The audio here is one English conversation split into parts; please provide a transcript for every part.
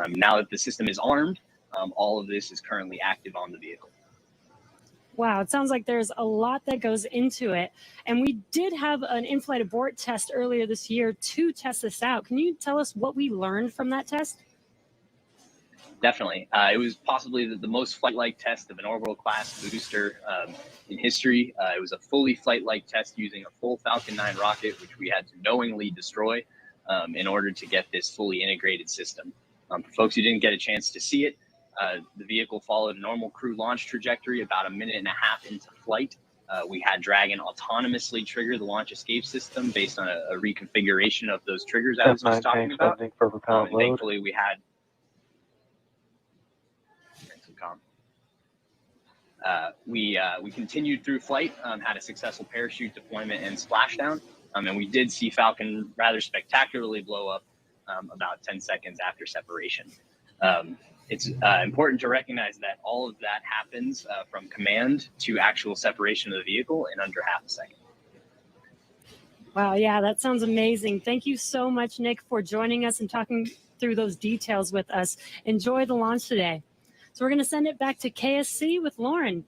Now that the system is armed, all of this is currently active on the vehicle. Wow, it sounds like there's a lot that goes into it. And we did have an in-flight abort test earlier this year to test this out. Can you tell us what we learned from that test? Definitely. It was possibly the most flight-like test of an orbital class booster in history. It was a fully flight-like test using a full Falcon 9 rocket, which we had to knowingly destroy in order to get this fully integrated system. For folks who didn't get a chance to see it, the vehicle followed a normal crew launch trajectory about a minute and a half into flight. We had Dragon autonomously trigger the launch escape system based on a reconfiguration of those triggers I was just talking about. For propellant load. Thankfully, we had we continued through flight, had a successful parachute deployment and splashdown, and we did see Falcon rather spectacularly blow up about 10 seconds after separation. It's important to recognize that all of that happens from command to actual separation of the vehicle in under half a second. Wow, yeah, that sounds amazing. Thank you so much, Nick, for joining us and talking through those details with us. Enjoy the launch today. So we're going to send it back to KSC with Lauren.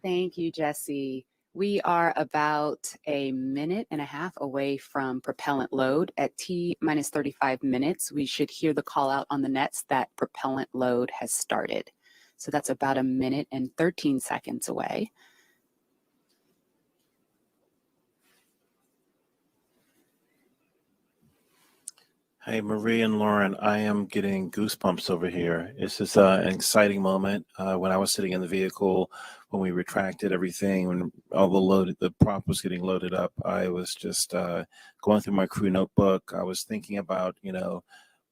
Thank you, Jesse. We are about a minute and a half away from propellant load. At T-minus 35 minutes, we should hear the call out on the nets that propellant load has started. So that's about a minute and 13 seconds away. Hey, Marie and Lauren, I am getting goosebumps over here. This is an exciting moment. When I was sitting in the vehicle, when we retracted everything, when all the prop was getting loaded up, I was just going through my crew notebook. I was thinking about,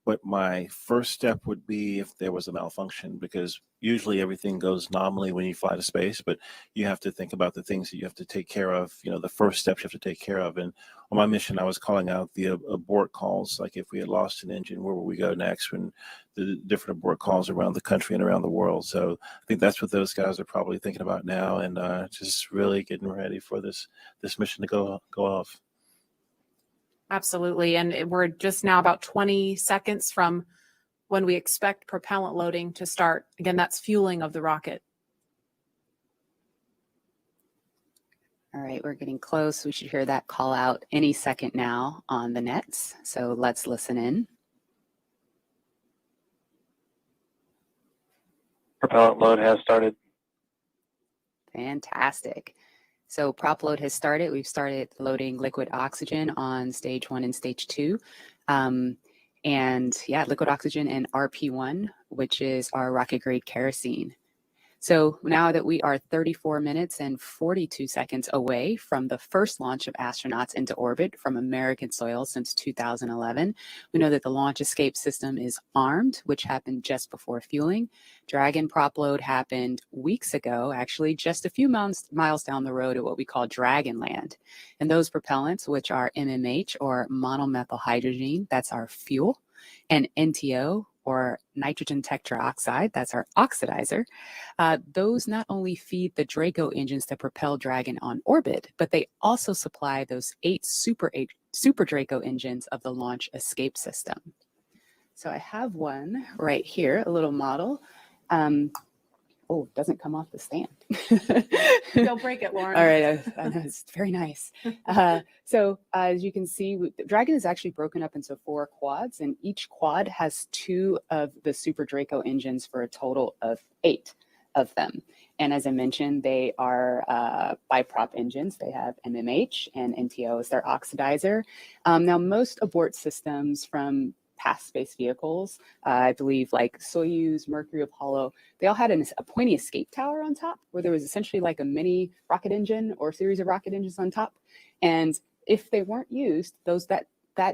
what my first step would be if there was a malfunction, because usually everything goes nominally when you fly to space, but you have to think about the things that you have to take care of, the first steps you have to take care of. And on my mission, I was calling out the abort calls, like if we had lost an engine, where would we go next, when the different abort calls around the country and around the world. So I think that's what those guys are probably thinking about now, and just really getting ready for this mission to go off. Absolutely. And we're just now about 20 seconds from when we expect propellant loading to start. Again, that's fueling of the rocket. All right, we're getting close. We should hear that call out any second now on the nets. So let's listen in. Propellant load has started. Fantastic. So prop load has started. We've started loading liquid oxygen on stage 1 and stage 2. And yeah, liquid oxygen and RP1, which is our rocket grade kerosene. So now that we are 34 minutes and 42 seconds away from the first launch of astronauts into orbit from American soil since 2011, we know that the launch escape system is armed, which happened just before fueling. Dragon prop load happened weeks ago, actually just a few miles down the road at what we call Dragon Land. And those propellants, which are MMH or monomethyl hydrogen, that's our fuel, and NTO, or nitrogen tetroxide, that's our oxidizer, those not only feed the Draco engines that propel Dragon on orbit, but they also supply those 8 Super Draco engines of the launch escape system. So I have one right here, a little model. Oh, it doesn't come off the stand. Don't break it, Lauren. All right, I know, it's very nice. So as you can see, Dragon is actually broken up into 4 quads, and each quad has 2 of the Super Draco engines for a total of 8 of them. And as I mentioned, they are biprop engines. They have MMH and NTO as their oxidizer. Now, most abort systems from past space vehicles, I believe like Soyuz, Mercury, Apollo, they all had a pointy escape tower on top where there was essentially like a mini rocket engine or a series of rocket engines on top. And if they weren't used, that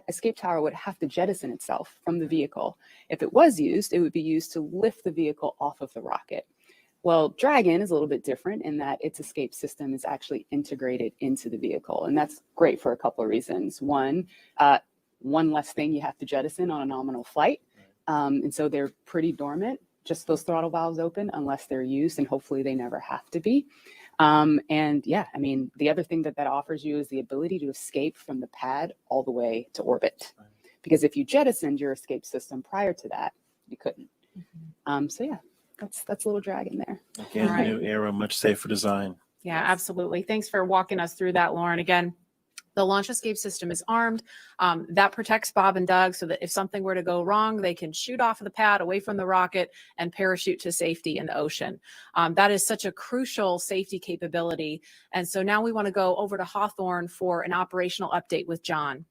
escape tower would have to jettison itself from the vehicle. If it was used, it would be used to lift the vehicle off of the rocket. Well, Dragon is a little bit different in that its escape system is actually integrated into the vehicle. And that's great for a couple of reasons. One less thing you have to jettison on a nominal flight. And so they're pretty dormant, just those throttle valves open unless they're used, and hopefully they never have to be. And yeah, I mean, the other thing that offers you is the ability to escape from the pad all the way to orbit. because if you jettisoned your escape system prior to that, you couldn't. So yeah, that's a little Dragon there. Again, All right. new era, much safer design. Yeah, absolutely. Thanks for walking us through that, Lauren. Again, the launch escape system is armed. That protects Bob and Doug so that if something were to go wrong, they can shoot off of the pad away from the rocket and parachute to safety in the ocean. That is such a crucial safety capability. And so now we want to go over to Hawthorne for an operational update with John.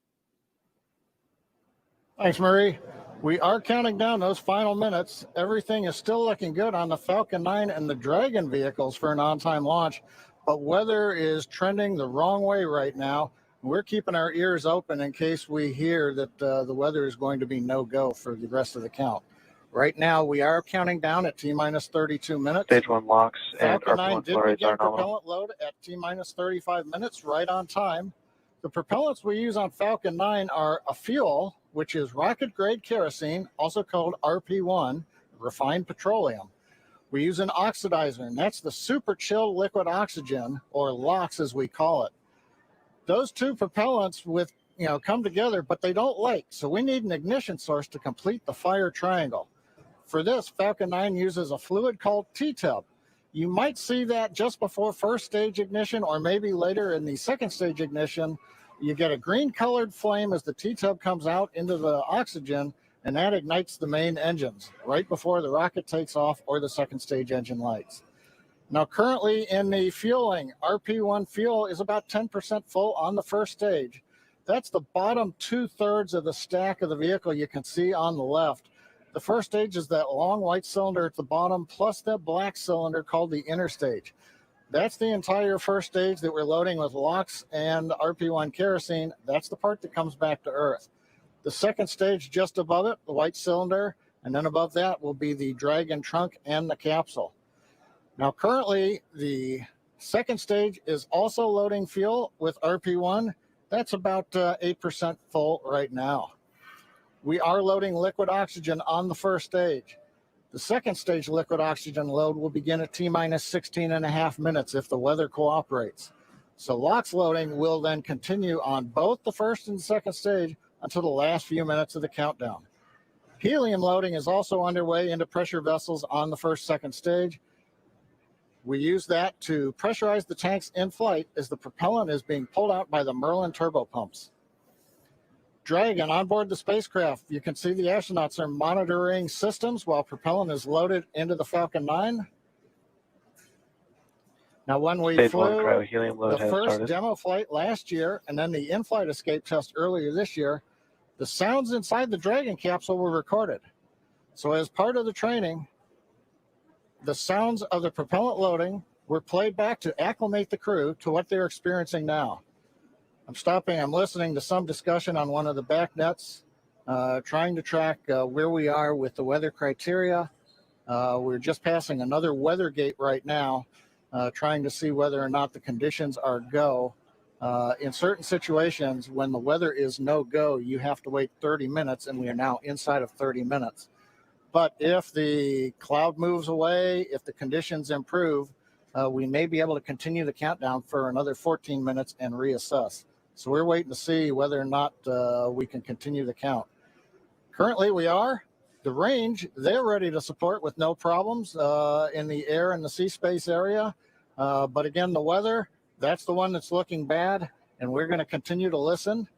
Thanks, Marie. We are counting down those final minutes. Everything is still looking good on the Falcon 9 and the Dragon vehicles for an on-time launch, but weather is trending the wrong way right now. We're keeping our ears open in case we hear that the weather is going to be no-go for the rest of the count. Right now, we are counting down at T-minus 32 minutes. Stage 1 locks and Falcon 9 RP1 did flow rates begin are nominal. propellant load at T-minus 35 minutes, right on time. The propellants we use on Falcon 9 are a fuel, which is rocket-grade kerosene, also called RP1, refined petroleum. We use an oxidizer, and that's the super chilled liquid oxygen, or LOX as we call it. Those two propellants come together, but they don't light, so we need an ignition source to complete the fire triangle. For this, Falcon 9 uses a fluid called T-tub. You might see that just before first stage ignition, or maybe later in the second stage ignition. You get a green colored flame as the T-tub comes out into the oxygen, and that ignites the main engines right before the rocket takes off or the second stage engine lights. Now, currently in the fueling, RP1 fuel is about 10% full on the first stage. That's the bottom 2/3 of the stack of the vehicle you can see on the left. The first stage is that long white cylinder at the bottom, plus that black cylinder called the inner stage. That's the entire first stage that we're loading with LOX and RP1 kerosene. That's the part that comes back to Earth. The second stage just above it, the white cylinder, and then above that will be the Dragon trunk and the capsule. Now, currently, the second stage is also loading fuel with RP1. That's about 8% full right now. We are loading liquid oxygen on the first stage. The second stage liquid oxygen load will begin at T-minus 16.5 minutes if the weather cooperates. So LOX loading will then continue on both the first and second stage until the last few minutes of the countdown. Helium loading is also underway into pressure vessels on the second stage. We use that to pressurize the tanks in flight as the propellant is being pulled out by the Merlin turbopumps. Dragon on board the spacecraft. You can see the astronauts are monitoring systems while propellant is loaded into the Falcon 9. Now, when we Stage flew 1 cryo-helium load the has first started. demo flight last year and then the in-flight escape test earlier this year, the sounds inside the Dragon capsule were recorded. So as part of the training, the sounds of the propellant loading were played back to acclimate the crew to what they're experiencing now. I'm listening to some discussion on one of the back nets, trying to track where we are with the weather criteria. We're just passing another weather gate right now, trying to see whether or not the conditions are go. In certain situations, when the weather is no go, you have to wait 30 minutes, and we are now inside of 30 minutes. But if the cloud moves away, if the conditions improve, we may be able to continue the countdown for another 14 minutes and reassess. So we're waiting to see whether or not we can continue the count. Currently, we are. The range, they're ready to support with no problems in the air and the sea space area. But again, the weather, that's the one that's looking bad, and we're going to continue to listen.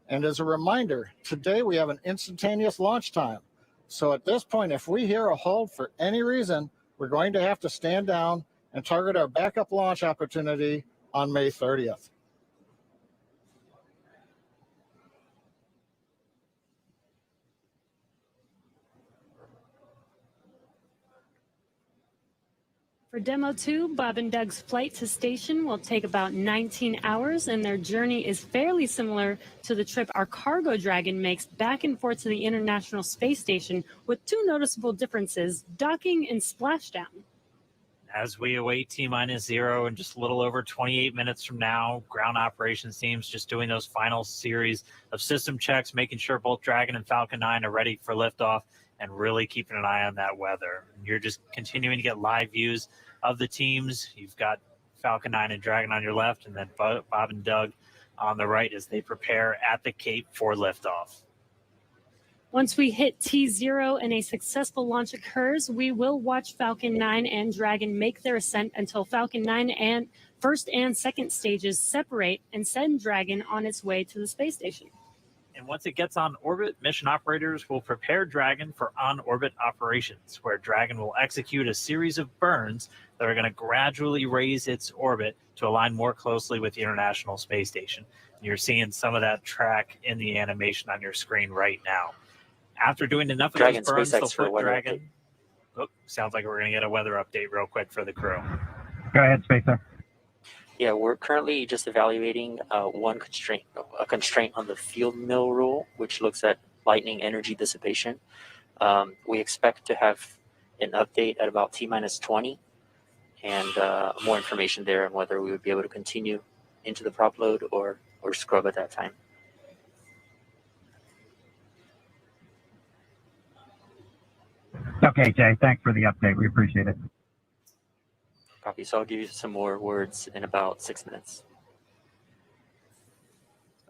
And as a reminder, today we have an instantaneous launch time. So at this point, if we hear a hold for any reason, we're going to have to stand down and target our backup launch opportunity on May 30th. For Demo 2, Bob and Doug's flight to station will take about 19 hours, and their journey is fairly similar to the trip our cargo Dragon makes back and forth to the International Space Station, with two noticeable differences: docking and splashdown. As we await T-minus 0 in just a little over 28 minutes from now, ground operations teams just doing those final series of system checks, making sure both Dragon and Falcon 9 are ready for liftoff, and really keeping an eye on that weather. You're just continuing to get live views of the teams. You've got Falcon 9 and Dragon on your left, and then Bob and Doug on the right as they prepare at the Cape for liftoff. Once we hit T0 and a successful launch occurs, we will watch Falcon 9 and Dragon make their ascent until Falcon 9 and first and second stages separate and send Dragon on its way to the space station. And once it gets on orbit, mission operators will prepare Dragon for on-orbit operations, where Dragon will execute a series of burns that are going to gradually raise its orbit to align more closely with the International Space Station. And you're seeing some of that track in the animation on your screen right now. After doing enough of Dragon those burns, SpaceX they'll for put weather Dragon. Oh, sounds like we're going to get a weather update real quick for the crew. Go ahead, Spacer. Yeah, we're currently just evaluating a constraint on the field mill rule, which looks at lightning energy dissipation. We expect to have an update at about T-minus 20 and more information there on whether we would be able to continue into the prop load or scrub at that time. Okay, Jay, thanks for the update. We appreciate it. Copy. So I'll give you some more words in about 6 minutes.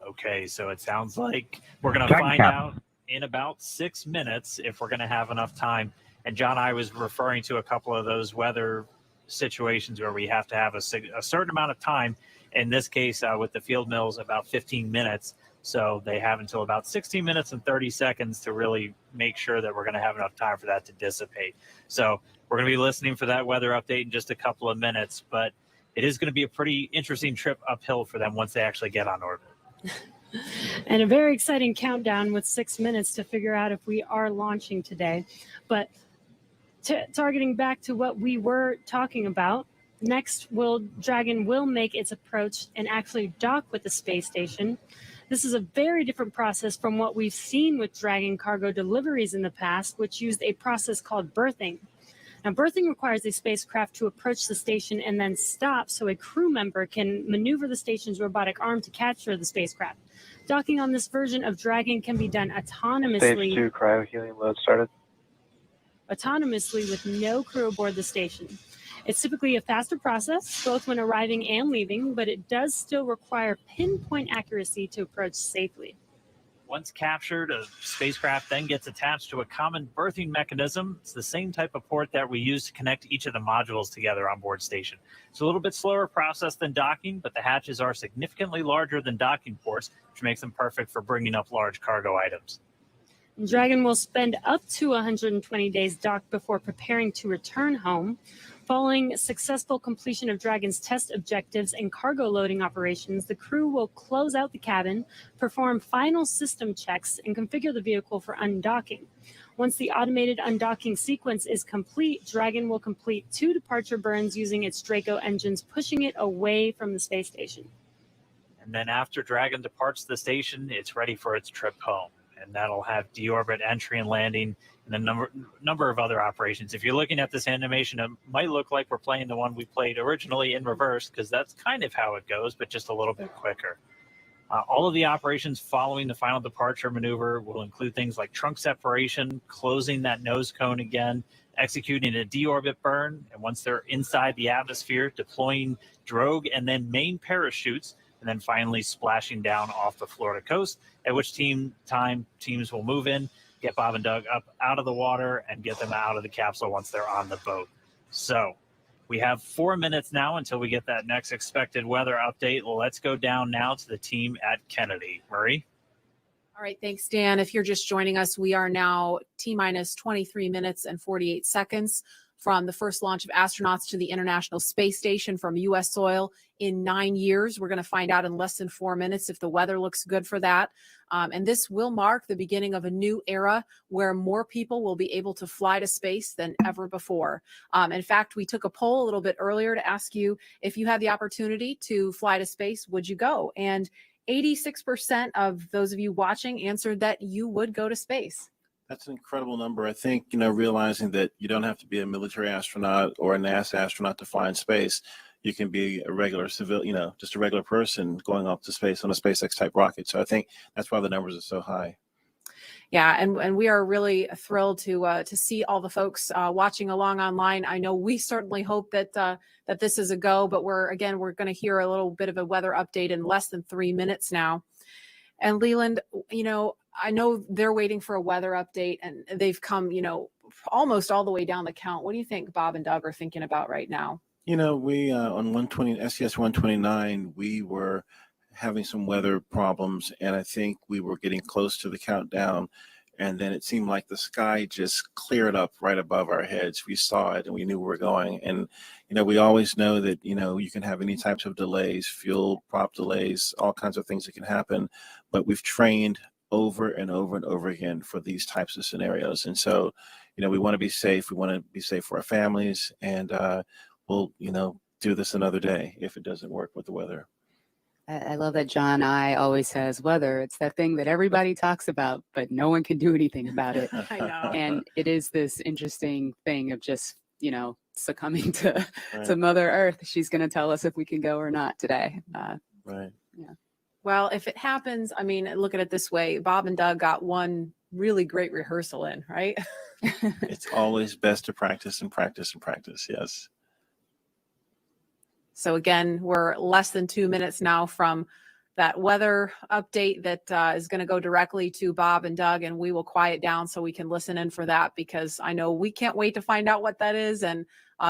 Okay, so it sounds like we're going to find out in about 6 minutes if we're going to have enough time. And John, I was referring to a couple of those weather situations where we have to have a certain amount of time. In this case, with the field mills, about 15 minutes. So they have until about 16 minutes and 30 seconds to really make sure that we're going to have enough time for that to dissipate. So we're going to be listening for that weather update in just a couple of minutes, but it is going to be a pretty interesting trip uphill for them once they actually get on orbit. And a very exciting countdown with 6 minutes to figure out if we are launching today. But targeting back to what we were talking about, next Dragon will make its approach and actually dock with the space station. This is a very different process from what we've seen with Dragon cargo deliveries in the past, which used a process called berthing. Now, berthing requires a spacecraft to approach the station and then stop so a crew member can maneuver the station's robotic arm to capture the spacecraft. Docking on this version of Dragon can be done autonomously. Stage 2 cryo-helium load started. Autonomously with no crew aboard the station. It's typically a faster process, both when arriving and leaving, but it does still require pinpoint accuracy to approach safely. Once captured, a spacecraft then gets attached to a common berthing mechanism. It's the same type of port that we use to connect each of the modules together on board station. It's a little bit slower process than docking, but the hatches are significantly larger than docking ports, which makes them perfect for bringing up large cargo items. Dragon will spend up to 120 days docked before preparing to return home. Following successful completion of Dragon's test objectives and cargo loading operations, the crew will close out the cabin, perform final system checks, and configure the vehicle for undocking. Once the automated undocking sequence is complete, Dragon will complete 2 departure burns using its Draco engines, pushing it away from the space station. And then after Dragon departs the station, it's ready for its trip home. And that'll have deorbit entry and landing and a number of other operations. If you're looking at this animation, it might look like we're playing the one we played originally in reverse, because that's kind of how it goes, but just a little bit quicker. All of the operations following the final departure maneuver will include things like trunk separation, closing that nose cone again, executing a deorbit burn, and once they're inside the atmosphere, deploying drogue and then main parachutes, and then finally splashing down off the Florida coast, at which teams will move in, get Bob and Doug up out of the water, and get them out of the capsule once they're on the boat. So we have 4 minutes now until we get that next expected weather update. Let's go down now to the team at Kennedy. Murray? All right, thanks, Dan. If you're just joining us, we are now T-minus 23 minutes and 48 seconds from the first launch of astronauts to the International Space Station from U.S. soil in 9 years. We're going to find out in less than 4 minutes if the weather looks good for that. And this will mark the beginning of a new era where more people will be able to fly to space than ever before. In fact, we took a poll a little bit earlier to ask you if you had the opportunity to fly to space, would you go? And 86% of those of you watching answered that you would go to space. That's an incredible number. I think, realizing that you don't have to be a military astronaut or a NASA astronaut to fly in space. You can be a regular civilian, just a regular person going up to space on a SpaceX type rocket. So I think that's why the numbers are so high. Yeah, and we are really thrilled to see all the folks watching along online. I know we certainly hope that that this is a go, but we're going to hear a little bit of a weather update in less than 3 minutes now. And Leland, I know they're waiting for a weather update, and they've come, almost all the way down the count. What do you think Bob and Doug are thinking about right now? We on 120 SCS 129, we were having some weather problems, and I think we were getting close to the countdown. And then it seemed like the sky just cleared up right above our heads. We saw it and we knew where we were going. And, we always know that, you can have any types of delays, fuel prop delays, all kinds of things that can happen. But we've trained over and over and over again for these types of scenarios. And so, we want to be safe. We want to be safe for our families. And we'll, do this another day if it doesn't work with the weather. I love that John I always says weather. It's that thing that everybody talks about, but no one can do anything about it. I know. And it is this interesting thing of just, succumbing to Mother Earth. She's going to tell us if we can go or not today. Right. Yeah. Well, if it happens, I mean, look at it this way. Bob and Doug got one really great rehearsal in, right? It's always best to practice and practice and practice. Yes. So again, we're less than 2 minutes now from that weather update that is going to go directly to Bob and Doug, and we will quiet down so we can listen in for that, because I know we can't wait to find out what that is. And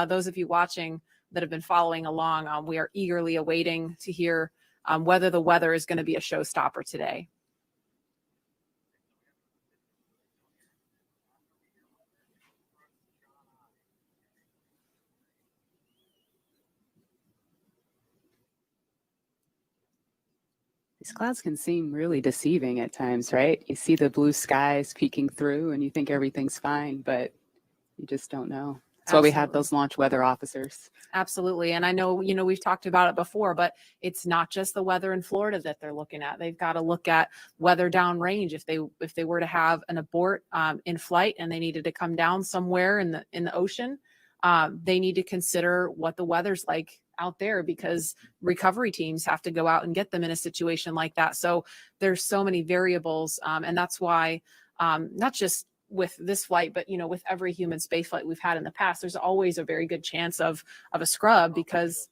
those of you watching that have been following along, we are eagerly awaiting to hear whether the weather is going to be a showstopper today. These clouds can seem really deceiving at times, right? You see the blue skies peeking through and you think everything's fine, but you just don't know. That's why we have those launch weather officers. Absolutely. And I know, we've talked about it before, but it's not just the weather in Florida that they're looking at. They've got to look at weather downrange. If they were to have an abort in flight and they needed to come down somewhere in the ocean, they need to consider what the weather's like out there, because recovery teams have to go out and get them in a situation like that. So there's so many variables. And that's why not just with this flight, but with every human space flight we've had in the past, there's always a very good chance of a scrub, because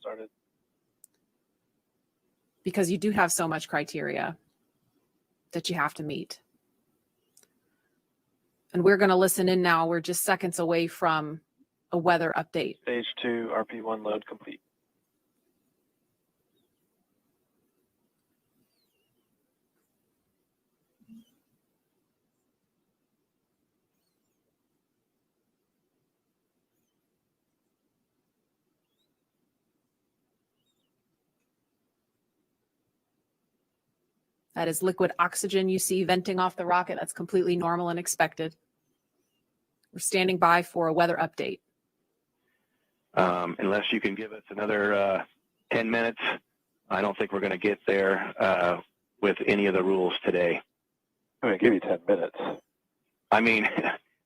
you do have so much criteria that you have to meet. And we're going to listen in now. We're just seconds away from a weather update. Stage 2, RP1 load complete. That is liquid oxygen you see venting off the rocket. That's completely normal and expected. We're standing by for a weather update. Unless you can give us another 10 minutes, I don't think we're going to get there with any of the rules today. I'm going to give you 10 minutes. I mean,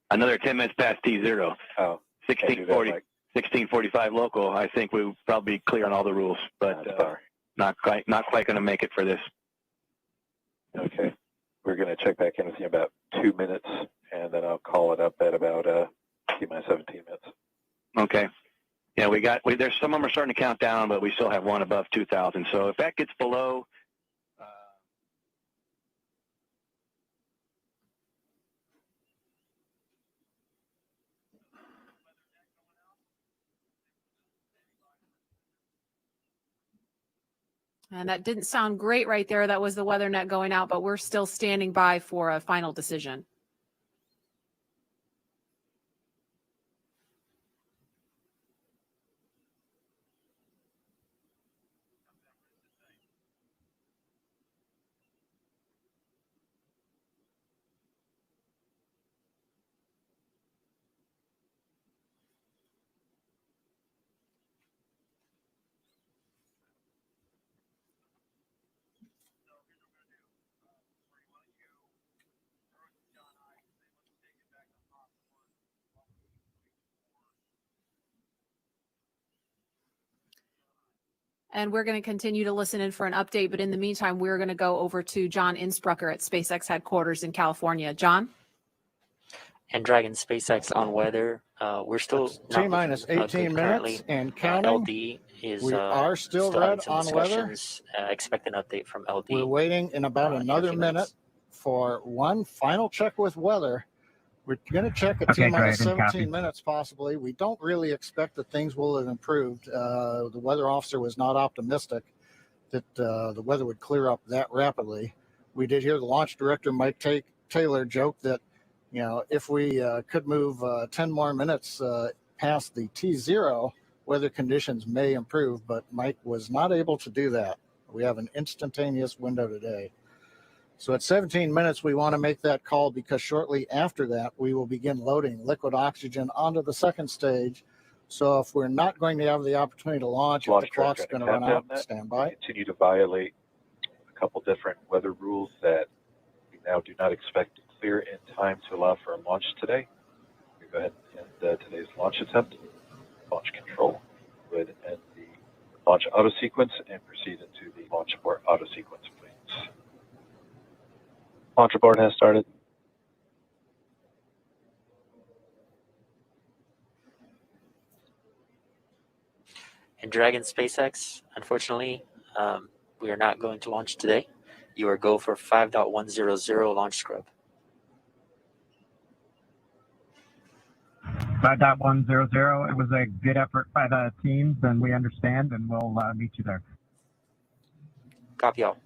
another 10 minutes past T0. Oh, 1645 local. I think we'll probably be clear on all the rules, but not quite going to make it for this. Okay. We're going to check back in with you in about 2 minutes, and then I'll call it up at about T-minus 17 minutes. Okay. Yeah, there's some of them are starting to count down, but we still have one above 2,000. So if that gets below, And that didn't sound great right there. That was the weather net going out, but we're still standing by for a final decision. And we're going to continue to listen in for an update. But in the meantime, we're going to go over to John Innsbrucker at SpaceX headquarters in California. John? And Dragon SpaceX on weather. We're still T-minus 18 minutes and counting. LD is we are still having red some on weather. Expect an update from LD. We're waiting in about another minute for one final check with weather. We're going to check at Okay, T-minus great, and 17 copy. minutes possibly. We don't really expect that things will have improved. The weather officer was not optimistic that the weather would clear up that rapidly. We did hear the launch director, Mike Taylor, joke that, you know, if we could move 10 more minutes past the T0, weather conditions may improve, but Mike was not able to do that. We have an instantaneous window today. So at 17 minutes, we want to make that call because shortly after that, we will begin loading liquid oxygen onto the second stage. So if we're not going to have the opportunity to launch, if the clock's going to run out, stand by. Continue to violate a couple different weather rules that we now do not expect to clear in time to allow for a launch today. We go ahead and end today's launch attempt. Launch control would end the launch auto sequence and proceed into the launch abort auto sequence, please. Launch abort has started. And Dragon SpaceX, unfortunately, we are not going to launch today. You are go for 5.100 launch scrub. 5.100. It was a good effort by the teams, and we understand, and we'll meet you there. Copy all.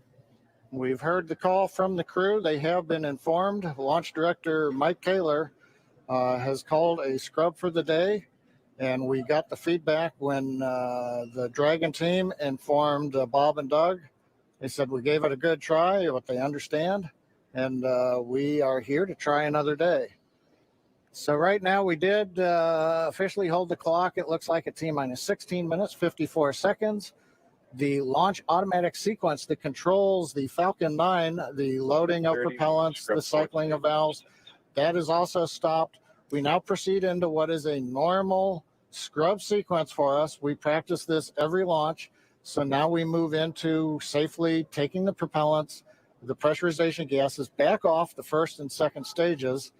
We've heard the call from the crew. They have been informed. Launch director Mike Taylor has called a scrub for the day. And we got the feedback when the Dragon team informed Bob and Doug. They said, we gave it a good try, but they understand. And we are here to try another day. So right now we did officially hold the clock. It looks like a T-minus 16 minutes, 54 seconds. The launch automatic sequence that controls the Falcon 9, the loading of propellants, the cycling of valves, that is also stopped. We now proceed into what is a normal scrub sequence for us. We practice this every launch. So now we move into safely taking the propellants, the pressurization gases back off the first and second stages.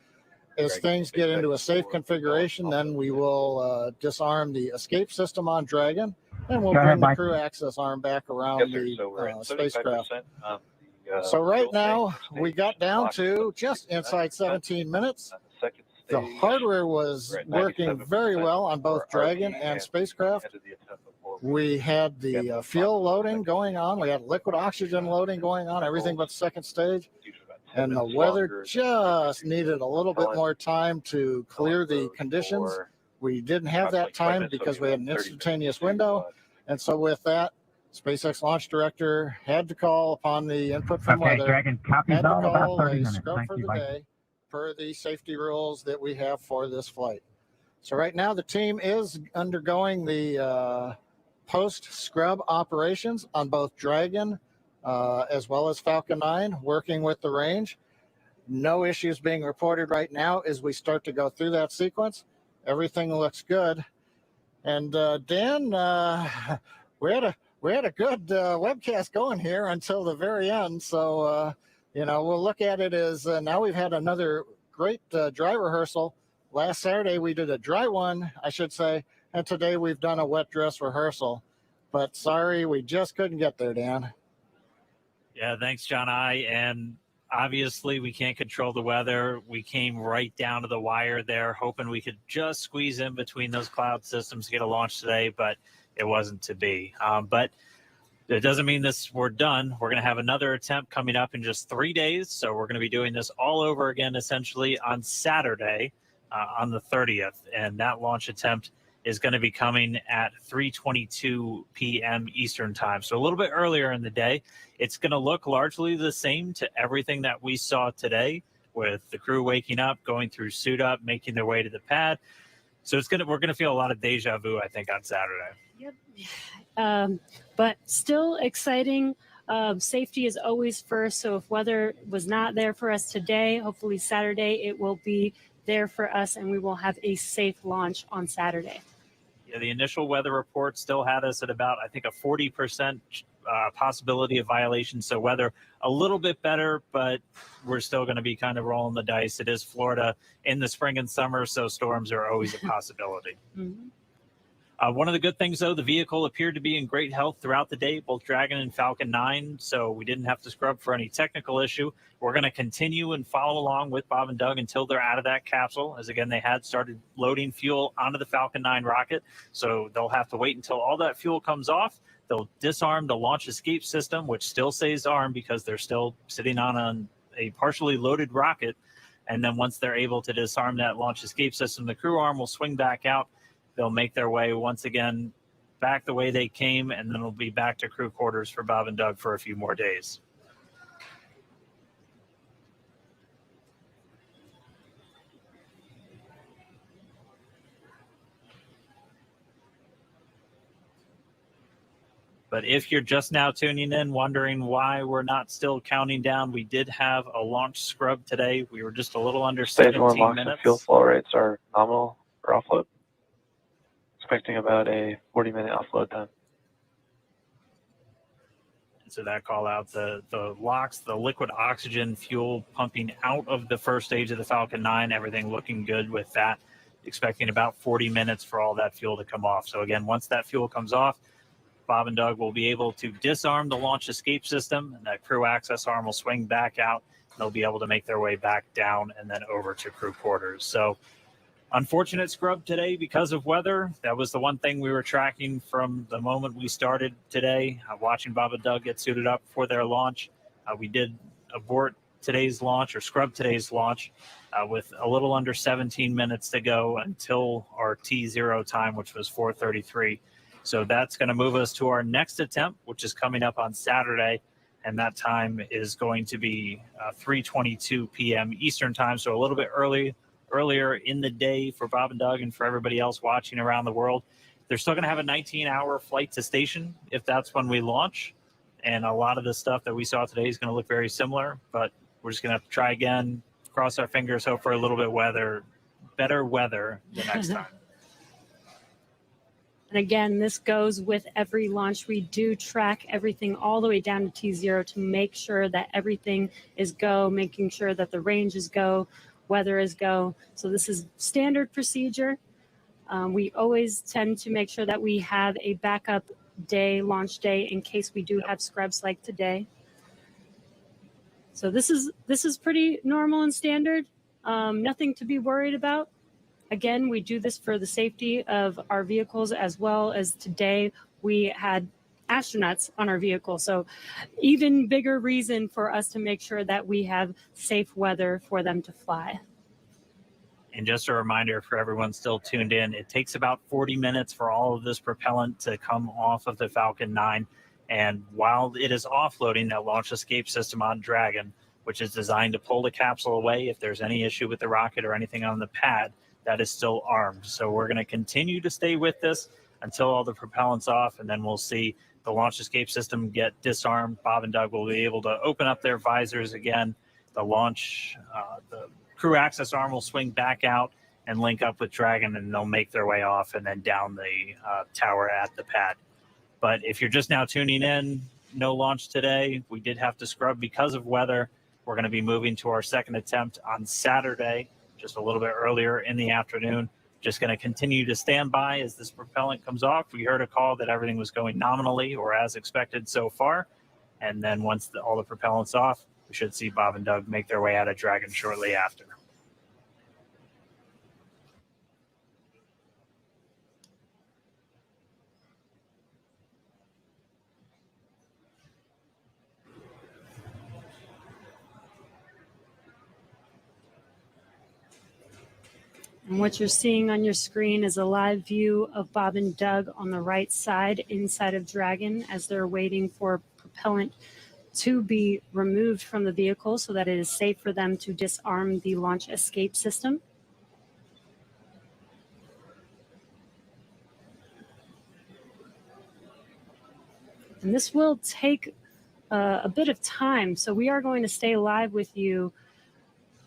As things get into a safe configuration, then we will disarm the escape system on Dragon, and we'll bring the crew access arm back around the spacecraft. So right now, we got down to just inside 17 minutes. The hardware was working very well on both Dragon and spacecraft. We had the fuel loading going on. We had liquid oxygen loading going on, everything but second stage. And the weather just needed a little bit more time to clear the conditions. We didn't have that time because we had an instantaneous window. And so with that, SpaceX launch director had to call upon the input from weather. Dragon, copies all about 30 minutes. Scrub for the day per the safety rules that we have for this flight. So right now the team is undergoing the post-scrub operations on both Dragon as well as Falcon 9, working with the range. No issues being reported right now as we start to go through that sequence. Everything looks good. And Dan, we had a good webcast going here until the very end. So, you know, we'll look at it as now we've had another great dry rehearsal. Last Saturday we did a dry one, I should say, and today we've done a wet dress rehearsal. But sorry, we just couldn't get there, Dan. Yeah, thanks, John I. And obviously, we can't control the weather. We came right down to the wire there, hoping we could just squeeze in between those cloud systems to get a launch today, but it wasn't to be. But it doesn't mean we're done. We're going to have another attempt coming up in just 3 days. So we're going to be doing this all over again, essentially, on Saturday, on the 30th. And that launch attempt is going to be coming at 3:22 p.m. Eastern time. So a little bit earlier in the day. It's going to look largely the same to everything that we saw today, with the crew waking up, going through suit up, making their way to the pad. So we're going to feel a lot of deja vu, I think, on Saturday. Yep. But still exciting. Safety is always first. So if weather was not there for us today, hopefully Saturday it will be there for us, and we will have a safe launch on Saturday. Yeah, the initial weather report still had us at about, I think, a 40% possibility of violation. So weather a little bit better, but we're still going to be kind of rolling the dice. It is Florida in the spring and summer, so storms are always a possibility. Mm-hmm. One of the good things, though, the vehicle appeared to be in great health throughout the day, both Dragon and Falcon 9, so we didn't have to scrub for any technical issue. We're going to continue and follow along with Bob and Doug until they're out of that capsule, as again, they had started loading fuel onto the Falcon 9 rocket, so they'll have to wait until all that fuel comes off. They'll disarm the launch escape system, which still stays armed because they're still sitting on a partially loaded rocket. And then once they're able to disarm that launch escape system, the crew arm will swing back out. They'll make their way once again back the way they came, and then it'll be back to crew quarters for Bob and Doug for a few more days. But if you're just now tuning in, wondering why we're not still counting down, we did have a launch scrub today. We were just a little under Stage 1 17 LOX and minutes. fuel flow rates are nominal for offload. Expecting about a 40-minute offload time. So that call out the LOX, the liquid oxygen fuel pumping out of the first stage of the Falcon 9, everything looking good with that. Expecting about 40 minutes for all that fuel to come off. So again, once that fuel comes off, Bob and Doug will be able to disarm the launch escape system, and that crew access arm will swing back out. They'll be able to make their way back down and then over to crew quarters. So unfortunate scrub today because of weather. That was the one thing we were tracking from the moment we started today, watching Bob and Doug get suited up for their launch. We did abort today's launch or scrub today's launch with a little under 17 minutes to go until our T0 time, which was 4:33. So that's going to move us to our next attempt, which is coming up on Saturday. And that time is going to be 3:22 p.m. Eastern time. So a little bit earlier in the day for Bob and Doug and for everybody else watching around the world. They're still going to have a 19-hour flight to station if that's when we launch. And a lot of the stuff that we saw today is going to look very similar, but we're just going to have to try again, cross our fingers, hope for a little bit better weather the next time. And again, this goes with every launch. We do track everything all the way down to T0 to make sure that everything is go, making sure that the range is go, weather is go. So this is standard procedure. We always tend to make sure that we have a backup day, launch day, in case we do have scrubs like today. So this is pretty normal and standard. Nothing to be worried about. Again, we do this for the safety of our vehicles, as well as today we had astronauts on our vehicle. So even bigger reason for us to make sure that we have safe weather for them to fly. And just a reminder for everyone still tuned in, it takes about 40 minutes for all of this propellant to come off of the Falcon 9. And while it is offloading that launch escape system on Dragon, which is designed to pull the capsule away if there's any issue with the rocket or anything on the pad, that is still armed. So we're going to continue to stay with this until all the propellant's off, and then we'll see the launch escape system get disarmed. Bob and Doug will be able to open up their visors again. The crew access arm will swing back out and link up with Dragon, and they'll make their way off and then down the tower at the pad. But if you're just now tuning in, no launch today. We did have to scrub because of weather. We're going to be moving to our second attempt on Saturday, just a little bit earlier in the afternoon. Just going to continue to stand by as this propellant comes off. We heard a call that everything was going nominally or as expected so far. And then once all the propellant's off, we should see Bob and Doug make their way out of Dragon shortly after. And what you're seeing on your screen is a live view of Bob and Doug on the right side inside of Dragon as they're waiting for propellant to be removed from the vehicle so that it is safe for them to disarm the launch escape system. And this will take a bit of time, so we are going to stay live with you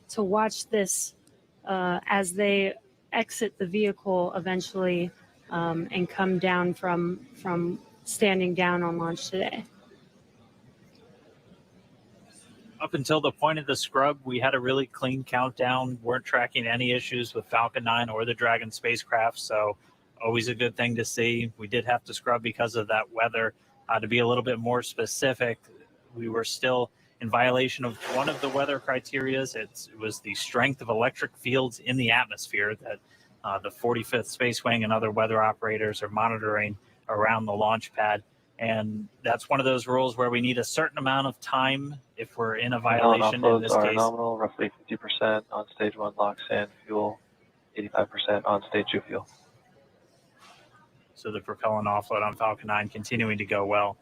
to watch this as they exit the vehicle eventually and come down from standing down on launch today. Up until the point of the scrub, we had a really clean countdown, weren't tracking any issues with Falcon 9 or the Dragon spacecraft. So always a good thing to see. We did have to scrub because of that weather. To be a little bit more specific, we were still in violation of one of the weather criterias. It was the strength of electric fields in the atmosphere that the 45th Space Wing and other weather operators are monitoring around the launch pad. And that's one of those rules where we need a certain amount of time if we're in a violation. In this case, nominal, roughly 50% on stage 1 LOX and fuel, 85% on stage 2 fuel. So the propellant offload on Falcon 9 continuing to go well.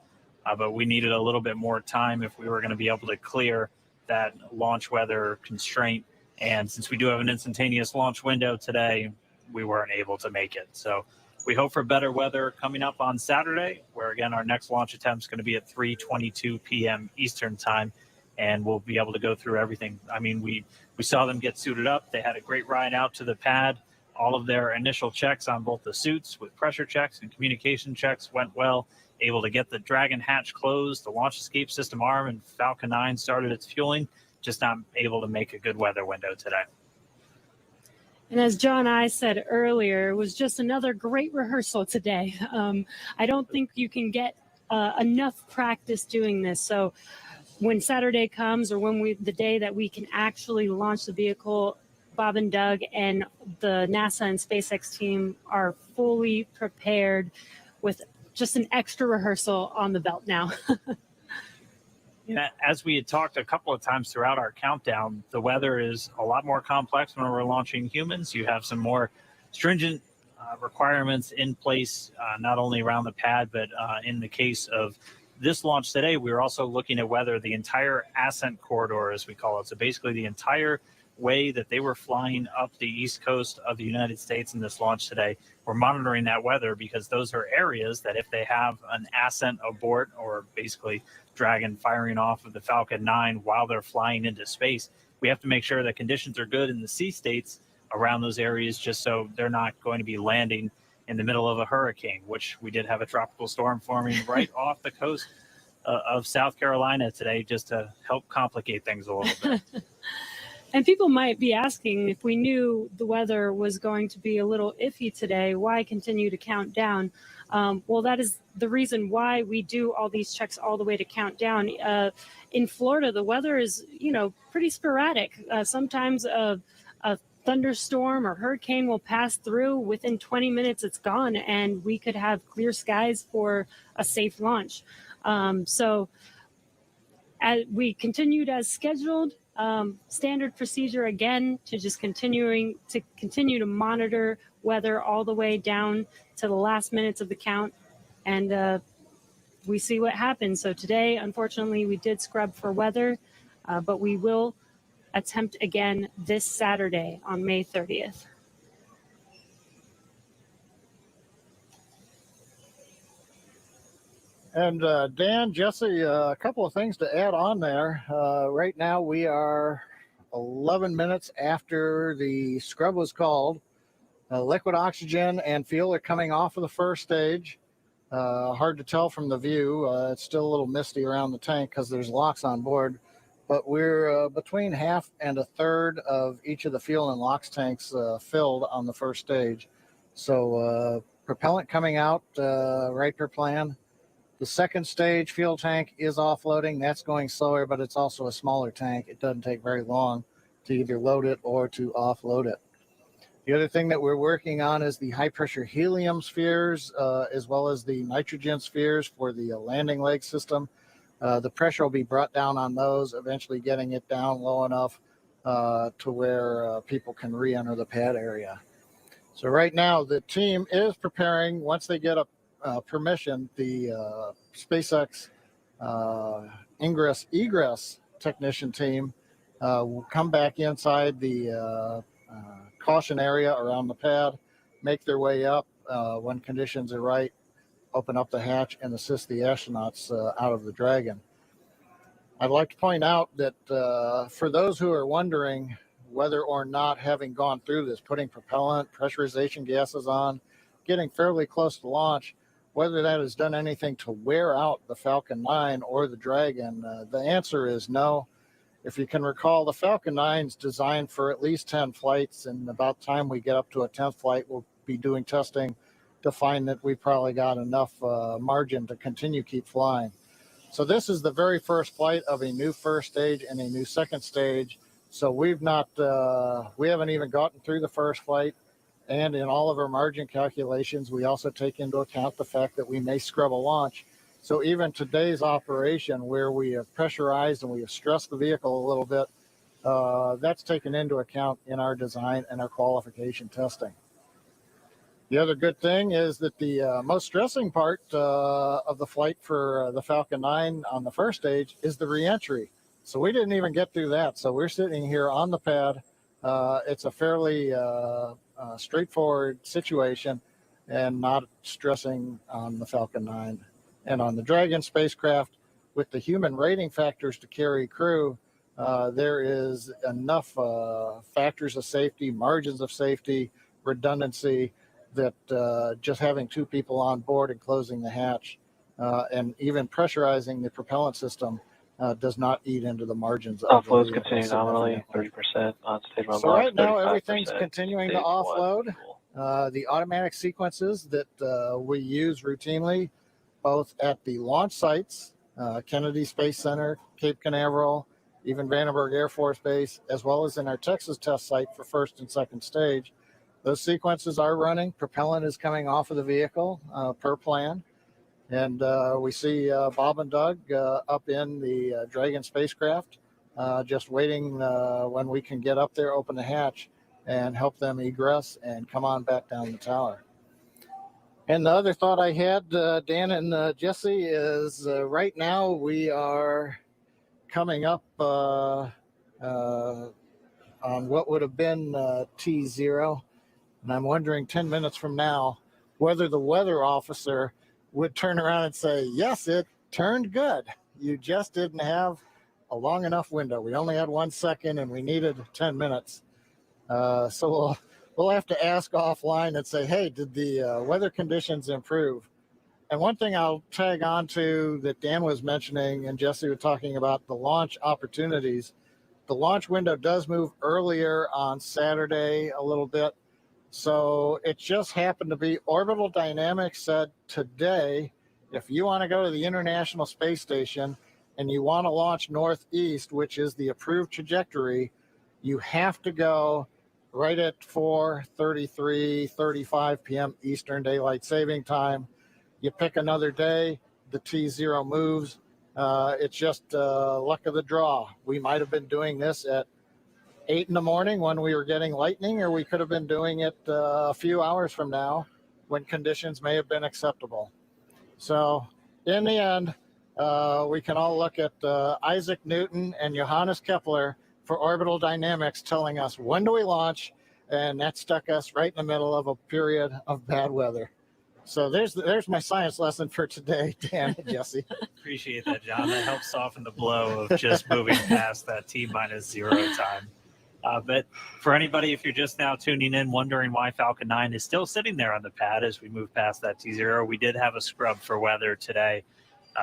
But we needed a little bit more time if we were going to be able to clear that launch weather constraint. And since we do have an instantaneous launch window today, we weren't able to make it. So we hope for better weather coming up on Saturday, where, again, our next launch attempt is going to be at 3:22 p.m. Eastern time, and we'll be able to go through everything. I mean, we saw them get suited up. They had a great ride out to the pad. All of their initial checks on both the suits with pressure checks and communication checks went well, able to get the Dragon hatch closed, the launch escape system arm, and Falcon 9 started its fueling, just not able to make a good weather window today. And as John I said earlier, it was just another great rehearsal today. I don't think you can get enough practice doing this. So when Saturday comes, or when the day that we can actually launch the vehicle, Bob and Doug and the NASA and SpaceX team are fully prepared with just an extra rehearsal on the belt now. Yeah, as we had talked a couple of times throughout our countdown, the weather is a lot more complex when we're launching humans. You have some more stringent requirements in place, not only around the pad, but in the case of this launch today, we were also looking at whether the entire ascent corridor, as we call it, so basically the entire way that they were flying up the east coast of the United States in this launch today, we're monitoring that weather, because those are areas that if they have an ascent abort, or basically Dragon firing off of the Falcon 9 while they're flying into space, we have to make sure that conditions are good in the sea states around those areas, just so they're not going to be landing in the middle of a hurricane, which we did have a tropical storm forming right off the coast of South Carolina today, just to help complicate things a little bit. And people might be asking, if we knew the weather was going to be a little iffy today, why continue to count down? Well, that is the reason why we do all these checks all the way to countdown. In Florida, the weather is, pretty sporadic. Sometimes a thunderstorm or hurricane will pass through. Within 20 minutes, it's gone, and we could have clear skies for a safe launch. So we continued as scheduled. Standard procedure again, to just continue to monitor weather all the way down to the last minutes of the count, and we see what happens. So today, unfortunately, we did scrub for weather, but we will attempt again this Saturday on May 30th. And Dan, Jesse, a couple of things to add on there. Right now we are 11 minutes after the scrub was called. Liquid oxygen and fuel are coming off of the first stage. Hard to tell from the view. It's still a little misty around the tank because there's LOX on board. But we're between half and a third of each of the fuel and LOX tanks filled on the first stage. So propellant coming out right per plan. The second stage fuel tank is offloading. That's going slower, but it's also a smaller tank. It doesn't take very long to either load it or to offload it. The other thing that we're working on is the high pressure helium spheres, as well as the nitrogen spheres for the landing leg system. The pressure will be brought down on those, eventually getting it down low enough to where people can re-enter the pad area. So right now the team is preparing, once they get permission, the SpaceX ingress-egress technician team will come back inside the caution area around the pad, make their way up when conditions are right, open up the hatch and assist the astronauts out of the Dragon. I'd like to point out that for those who are wondering whether or not, having gone through this, putting propellant, pressurization gases on, getting fairly close to launch, whether that has done anything to wear out the Falcon 9 or the Dragon, the answer is no. If you can recall, the Falcon 9 is designed for at least 10 flights, and about the time we get up to a 10th flight, we'll be doing testing to find that we probably got enough margin to continue keep flying. So this is the very first flight of a new first stage and a new second stage. So we haven't even gotten through the first flight. And in all of our margin calculations, we also take into account the fact that we may scrub a launch. So even today's operation, where we have pressurized and we have stressed the vehicle a little bit, that's taken into account in our design and our qualification testing. The other good thing is that the most stressing part of the flight for the Falcon 9 on the first stage is the reentry. So we didn't even get through that. So we're sitting here on the pad. It's a fairly straightforward situation and not stressing on the Falcon 9. And on the Dragon spacecraft, with the human rating factors to carry crew, there is enough factors of safety, margins of safety, redundancy, that just having 2 people on board and closing the hatch and even pressurizing the propellant system does not eat into the margins of the Offloads continue nominally, 30% on stage one So launch, right now everything's 35% continuing to stage offload. one. The automatic sequences that we use routinely, both at the launch sites, Kennedy Space Center, Cape Canaveral, even Vandenberg Air Force Base, as well as in our Texas test site for first and second stage. Those sequences are running. Propellant is coming off of the vehicle per plan. And we see Bob and Doug up in the Dragon spacecraft, just waiting when we can get up there, open the hatch, and help them egress and come on back down the tower. And the other thought I had, Dan and Jesse, is right now we are coming up on what would have been T0. And I'm wondering 10 minutes from now whether the weather officer would turn around and say, yes, it turned good. You just didn't have a long enough window. We only had 1 second and we needed 10 minutes. So we'll have to ask offline and say, hey, did the weather conditions improve? And one thing I'll tag on to that Dan was mentioning and Jesse was talking about, the launch opportunities. The launch window does move earlier on Saturday a little bit. So it just happened to be Orbital Dynamics said today, if you want to go to the International Space Station and you want to launch northeast, which is the approved trajectory, you have to go right at 4:35 p.m. Eastern Daylight Saving Time. You pick another day, the T0 moves. It's just luck of the draw. We might have been doing this at 8 in the morning when we were getting lightning, or we could have been doing it a few hours from now when conditions may have been acceptable. So in the end, we can all look at Isaac Newton and Johannes Kepler for orbital dynamics telling us when do we launch, and that stuck us right in the middle of a period of bad weather. So there's my science lesson for today, Dan and Jesse. Appreciate that, John. That helps soften the blow of just moving past that T-0 time. But for anybody, if you're just now tuning in, wondering why Falcon 9 is still sitting there on the pad as we move past that T0, we did have a scrub for weather today,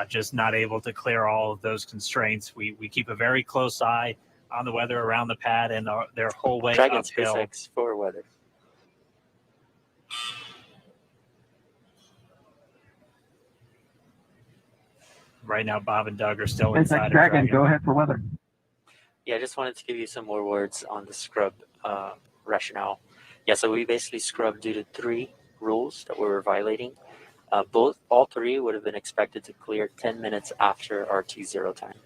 just not able to clear all of those constraints. We keep a very close eye on the weather around the pad and their whole way Dragon uphill. SpaceX for weather. Right now, Bob and Doug are still SpaceX inside of Dragon, Dragon. go ahead for weather. Yeah, I just wanted to give you some more words on the scrub rationale. Yeah, so we basically scrubbed due to 3 rules that we were violating. All 3 would have been expected to clear 10 minutes after our T0 time.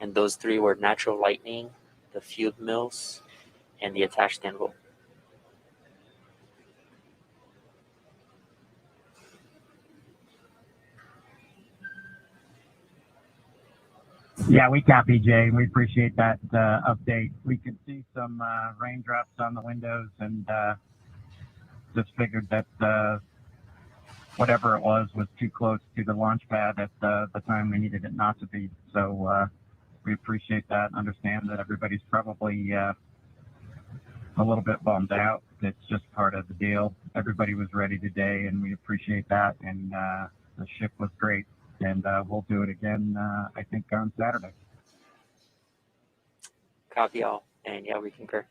And those 3 were natural lightning, the fuel mills, and the attached anvil. Yeah, we copy, Jay. We appreciate that update. We could see some raindrops on the windows and just figured that whatever it was too close to the launch pad at the time we needed it not to be. So we appreciate that and understand that everybody's probably a little bit bummed out. It's just part of the deal. Everybody was ready today, and we appreciate that. And the ship was great. And we'll do it again, I think, on Saturday. Copy all. And yeah, we concur.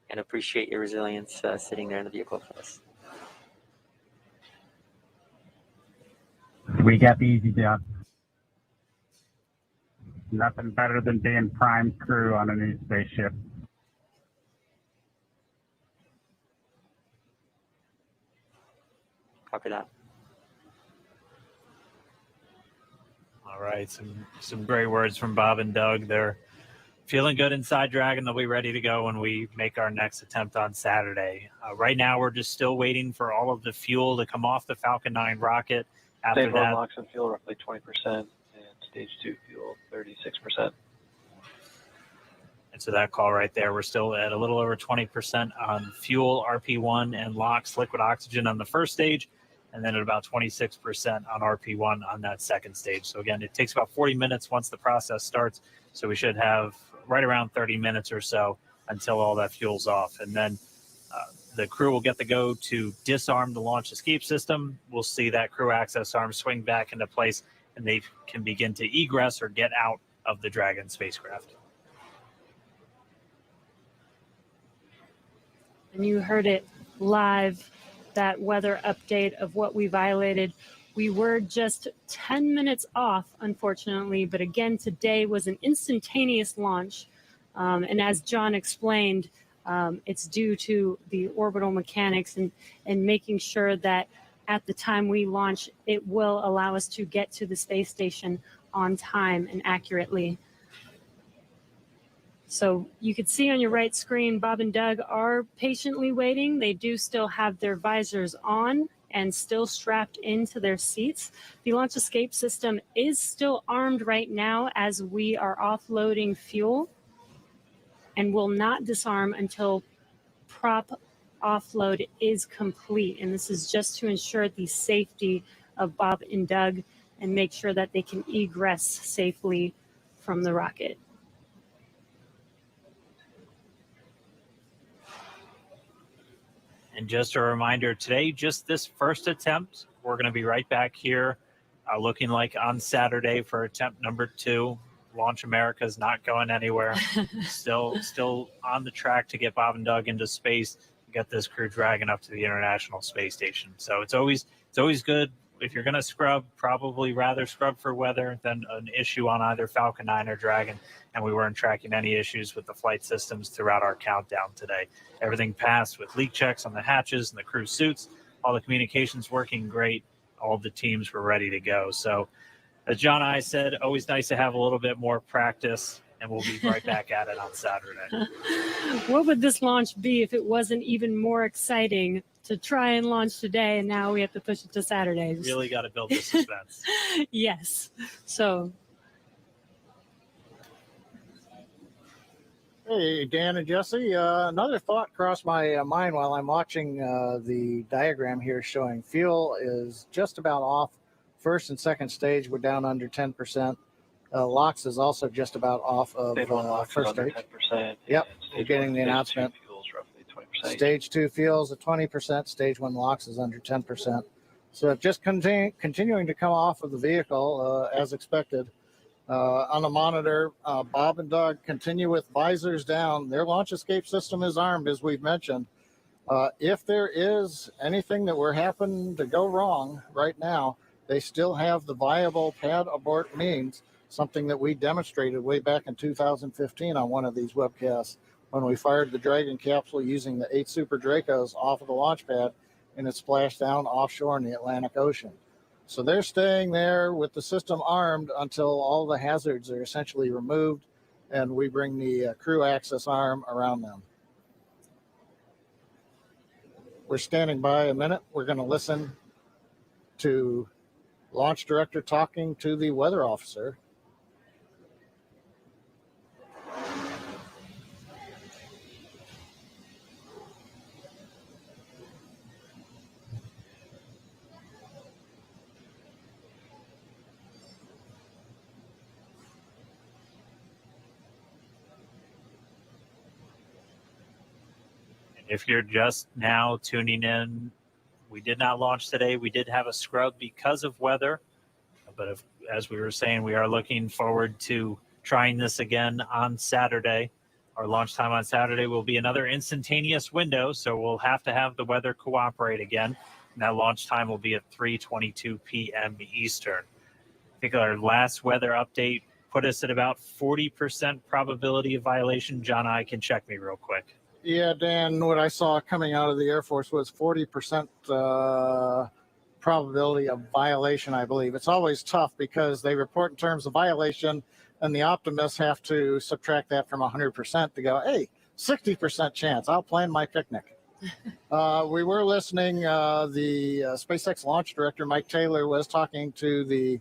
And appreciate your resilience sitting there in the vehicle for us. We got the easy job. Nothing better than being prime crew on a new spaceship. Copy that. All right, some great words from Bob and Doug. They're feeling good inside Dragon. They'll be ready to go when we make our next attempt on Saturday. Right now, we're just still waiting for all of the fuel to come off the Falcon 9 rocket. After Stage 1 that, LOX and fuel roughly 20%, and stage 2 fuel 36%. and so that call right there, we're still at a little over 20% on fuel, RP1, and LOX, liquid oxygen on the first stage, and then at about 26% on RP1 on that second stage. So again, it takes about 40 minutes once the process starts. So we should have right around 30 minutes or so until all that fuel's off. And then the crew will get the go to disarm the launch escape system. We'll see that crew access arm swing back into place, and they can begin to egress or get out of the Dragon spacecraft. And you heard it live, that weather update of what we violated. We were just 10 minutes off, unfortunately, but again, today was an instantaneous launch. And as John explained, it's due to the orbital mechanics and making sure that at the time we launch, it will allow us to get to the space station on time and accurately. So you can see on your right screen, Bob and Doug are patiently waiting. They do still have their visors on and still strapped into their seats. The launch escape system is still armed right now as we are offloading fuel and will not disarm until prop offload is complete. And this is just to ensure the safety of Bob and Doug and make sure that they can egress safely from the rocket. And just a reminder today, just this first attempt, we're going to be right back here looking like on Saturday for attempt number 2. Launch America is not going anywhere. still on the track to get Bob and Doug into space, get this crew Dragon up to the International Space Station. So it's always good. If you're going to scrub, probably rather scrub for weather than an issue on either Falcon 9 or Dragon. And we weren't tracking any issues with the flight systems throughout our countdown today. Everything passed with leak checks on the hatches and the crew suits. All the communications working great. All the teams were ready to go. So as John and I said, always nice to have a little bit more practice, and we'll be right back at it on Saturday. What would this launch be if it wasn't even more exciting to try and launch today, and now we have to push it to Saturday? Really got to build the suspense. Yes. So. Hey, Dan and Jesse. Another thought crossed my mind while I'm watching the diagram here showing fuel is just about off. First and second stage, we're down under 10%. LOX is also just about off of first stage. 10%. Yep, we're getting the announcement. Fuels roughly 20%. Stage 2 fuels at 20%. Stage 1 LOX is under 10%. So just continuing to come off of the vehicle as expected. On the monitor, Bob and Doug continue with visors down. Their launch escape system is armed, as we've mentioned. If there is anything that were happen to go wrong right now, they still have the viable pad abort means, something that we demonstrated way back in 2015 on one of these webcasts when we fired the Dragon capsule using the 8 Super Dracos off of the launch pad and it splashed down offshore in the Atlantic Ocean. So they're staying there with the system armed until all the hazards are essentially removed and we bring the crew access arm around them. We're standing by a minute. We're going to listen to Launch Director talking to the weather officer. If you're just now tuning in, we did not launch today. We did have a scrub because of weather, but as we were saying, we are looking forward to trying this again on Saturday. Our launch time on Saturday will be another instantaneous window, so we'll have to have the weather cooperate again. And that launch time will be at 3:22 p.m. Eastern. I think our last weather update put us at about 40% probability of violation. John, I can check me real quick. Yeah, Dan, what I saw coming out of the Air Force was 40% probability of violation, I believe. It's always tough because they report in terms of violation, and the optimists have to subtract that from 100% to go, hey, 60% chance, I'll plan my picnic. We were listening, the SpaceX launch director, Mike Taylor, was talking to the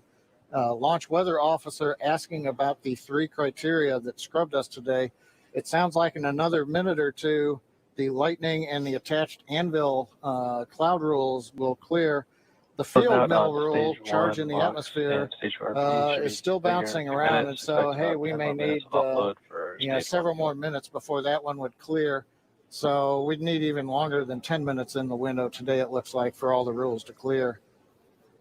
launch weather officer asking about the 3 criteria that scrubbed us today. It sounds like in another minute or two, the lightning and the attached anvil cloud rules will clear. The field mill rule, charge in the atmosphere, is still bouncing around. And so, hey, we may need several more minutes before that one would clear. So we'd need even longer than 10 minutes in the window today, it looks like, for all the rules to clear.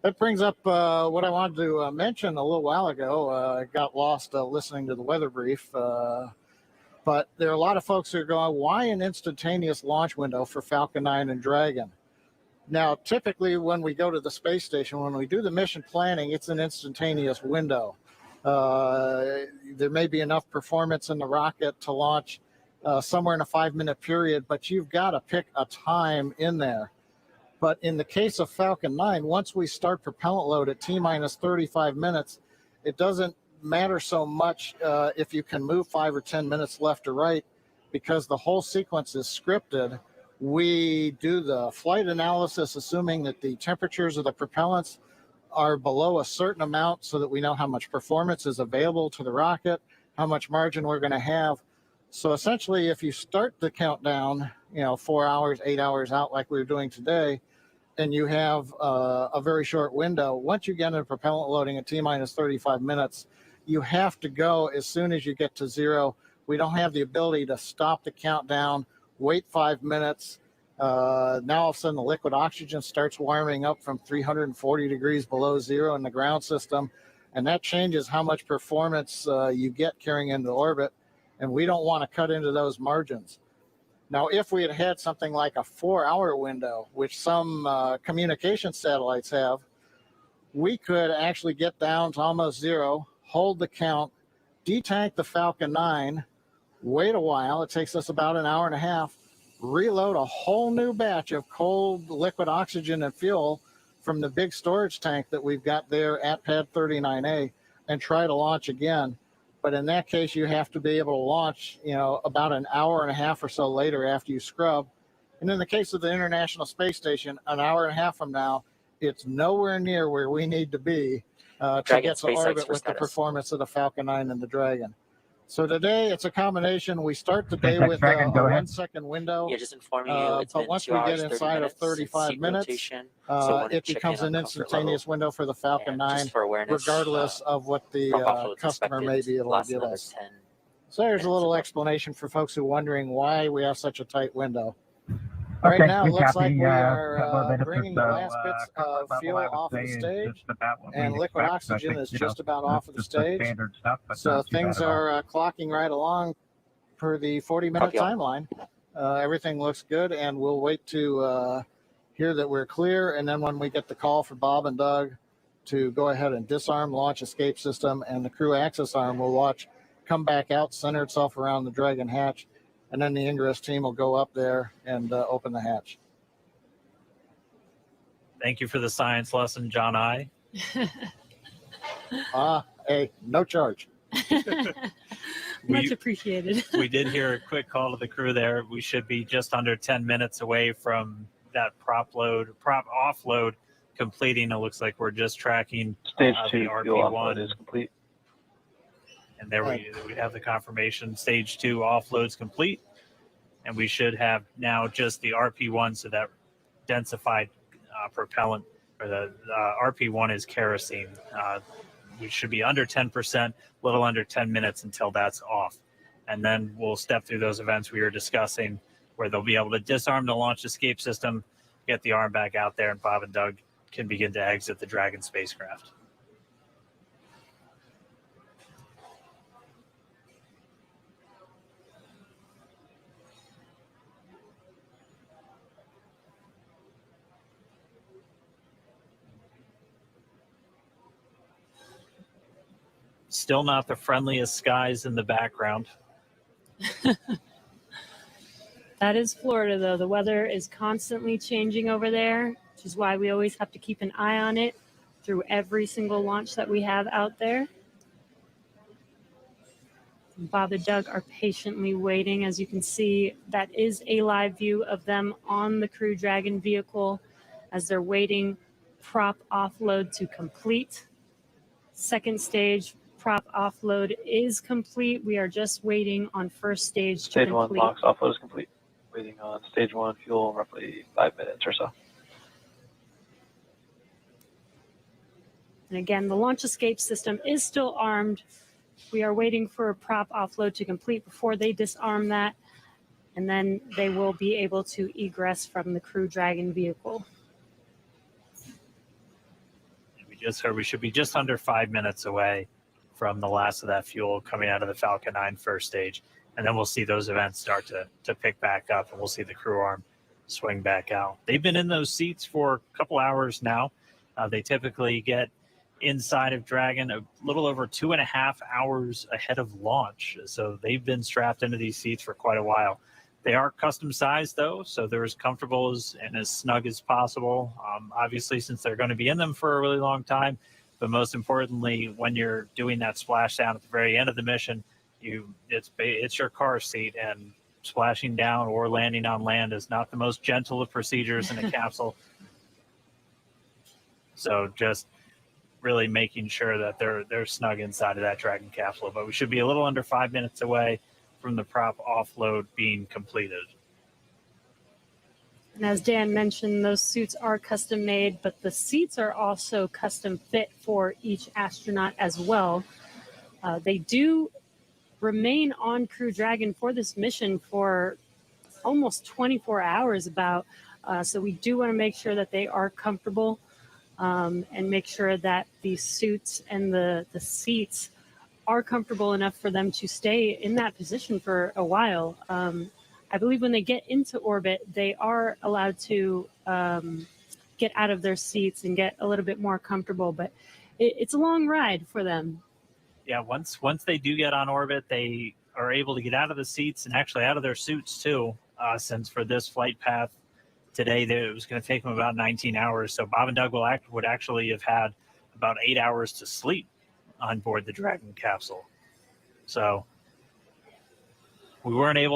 That brings up what I wanted to mention a little while ago. I got lost listening to the weather brief. But there are a lot of folks who are going, why an instantaneous launch window for Falcon 9 and Dragon? Now, typically when we go to the space station, when we do the mission planning, it's an instantaneous window. There may be enough performance in the rocket to launch somewhere in a 5-minute period, but you've got to pick a time in there. But in the case of Falcon 9, once we start propellant load at T-minus 35 minutes, it doesn't matter so much if you can move 5 or 10 minutes left or right, because the whole sequence is scripted. We do the flight analysis, assuming that the temperatures of the propellants are below a certain amount so that we know how much performance is available to the rocket, how much margin we're going to have. So essentially, if you start the countdown, 4 hours, 8 hours out like we were doing today, and you have a very short window, once you get into propellant loading at T-minus 35 minutes, you have to go as soon as you get to 0. We don't have the ability to stop the countdown, wait 5 minutes. Now all of a sudden the liquid oxygen starts warming up from 340 degrees below 0 in the ground system, and that changes how much performance you get carrying into orbit, and we don't want to cut into those margins. Now, if we had had something like a 4-hour window, which some communication satellites have, we could actually get down to almost 0, hold the count, detank the Falcon 9, wait a while, it takes us about an hour and a half, reload a whole new batch of cold liquid oxygen and fuel from the big storage tank that we've got there at Pad 39A, and try to launch again. But in that case, you have to be able to launch, about an hour and a half or so later after you scrub. And in the case of the International Space Station, an hour and a half from now, it's nowhere near where we need to be to get to orbit with the performance of the Falcon 9 and the Dragon. So today, it's a combination. We start the day with a 1-second window. Yeah, just informing you, but once we get inside of 35 minutes, it becomes an instantaneous window for the Falcon 9, regardless of what the customer may be able to give us. So there's a little explanation for folks who are wondering why we have such a tight window. Right now, it looks like we are bringing the last bits of fuel off of the stage, and liquid oxygen is just about off of the stage. So things are clocking right along per the 40-minute timeline. Everything looks good, and we'll wait to hear that we're clear. And then when we get the call for Bob and Doug to go ahead and disarm launch escape system, and the crew access arm will watch come back out, center itself around the Dragon hatch, and then the ingress team will go up there and open the hatch. Thank you for the science lesson, John I. Hey, no charge. Much appreciated. We did hear a quick call to the crew there. We should be just under 10 minutes away from that prop offload completing. It looks like we're just tracking Stage 2 the fuel offload RP1 is complete. And there we have the confirmation. Stage 2 offload's complete. And we should have now just the RP1, so that densified propellant, or the RP1 is kerosene. We should be under 10%, a little under 10 minutes until that's off. And then we'll step through those events we were discussing, where they'll be able to disarm the launch escape system, get the arm back out there, and Bob and Doug can begin to exit the Dragon spacecraft. Still not the friendliest skies in the background. That is Florida, though. The weather is constantly changing over there, which is why we always have to keep an eye on it through every single launch that we have out there. Bob and Doug are patiently waiting. As you can see, that is a live view of them on the Crew Dragon vehicle as they're waiting prop offload to complete. Second stage prop offload is complete. We are just waiting on first stage to Stage complete. 1 box offload is complete. Waiting on stage 1 fuel, roughly 5 minutes or so. And again, the launch escape system is still armed. We are waiting for a prop offload to complete before they disarm that, and then they will be able to egress from the Crew Dragon vehicle. We just heard we should be just under 5 minutes away from the last of that fuel coming out of the Falcon 9 first stage. And then we'll see those events start to pick back up, and we'll see the crew arm swing back out. They've been in those seats for a couple hours now. They typically get inside of Dragon a little over 2.5 hours ahead of launch. So they've been strapped into these seats for quite a while. They are custom sized, though, so they're as comfortable and as snug as possible. Obviously, since they're going to be in them for a really long time, but most importantly, when you're doing that splashdown at the very end of the mission, it's your car seat, and splashing down or landing on land is not the most gentle of procedures in a capsule. So just really making sure that they're snug inside of that Dragon capsule. But we should be a little under 5 minutes away from the prop offload being completed. And as Dan mentioned, those suits are custom made, but the seats are also custom fit for each astronaut as well. They do remain on Crew Dragon for this mission for almost 24 hours so we do want to make sure that they are comfortable and make sure that the suits and the seats are comfortable enough for them to stay in that position for a while. I believe when they get into orbit, they are allowed to get out of their seats and get a little bit more comfortable, but it's a long ride for them. Yeah, once they do get on orbit, they are able to get out of the seats and actually out of their suits too, since for this flight path today, it was going to take them about 19 hours. So Bob and Doug would actually have had about 8 hours to sleep on board the Dragon capsule. So we weren't able to